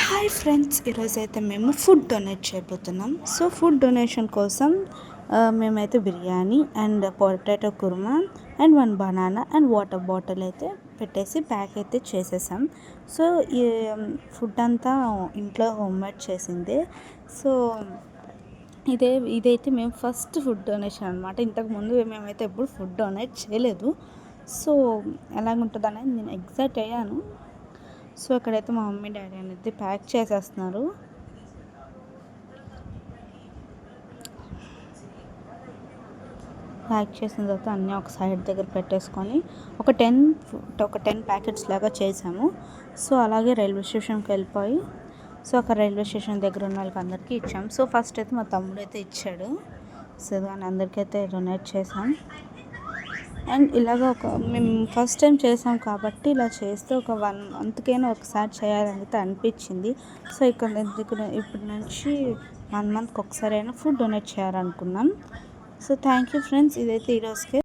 Hi friends, ఈరోజైతే మేము food donate చేయబోతున్నాం. సో ఫుడ్ డొనేషన్ కోసం మేమైతే biryani and potato kurma and 1 banana and water bottle అయితే పెట్టేసి ప్యాక్ అయితే చేసేసాం. సో ఈ ఫుడ్ అంతా ఇంట్లో హోమ్మేడ్ చేసిందే. సో ఇదైతే మేము ఫస్ట్ ఫుడ్ డొనేషన్ అనమాట. ఇంతకుముందు మేమైతే ఎప్పుడు ఫుడ్ డొనేట్ చేయలేదు. సో ఎలాగుంటుంది అనేది నేను ఎగ్జైట్ అయ్యాను. సో అక్కడైతే మా మమ్మీ డాడీ అనేది ప్యాక్ చేసేస్తున్నారు. ప్యాక్ చేసిన తర్వాత అన్నీ ఒక సైడ్ దగ్గర పెట్టేసుకొని ఒక 10 ప్యాకెట్స్ లాగా చేసాము. సో అలాగే రైల్వే స్టేషన్కి వెళ్ళిపోయి అక్కడ రైల్వే స్టేషన్ దగ్గర ఉన్న వాళ్ళకి అందరికీ ఇచ్చాం. సో ఫస్ట్ అయితే మా తమ్ముడు అయితే ఇచ్చాడు. సో దాన్ని అందరికైతే డొనేట్ చేసాం. అండ్ ఇలాగ మేము ఫస్ట్ టైం చేసాం కాబట్టి ఇలా చేస్తే ఒక 1 మంత్కైనా ఒకసారి చేయాలని అయితే అనిపించింది. సో ఇప్పటి నుంచి 1 మంత్కి ఒకసారి అయినా ఫుడ్ డొనేట్ చేయాలనుకున్నాం. So thank you friends. ఇదైతే ఈరోజుకే.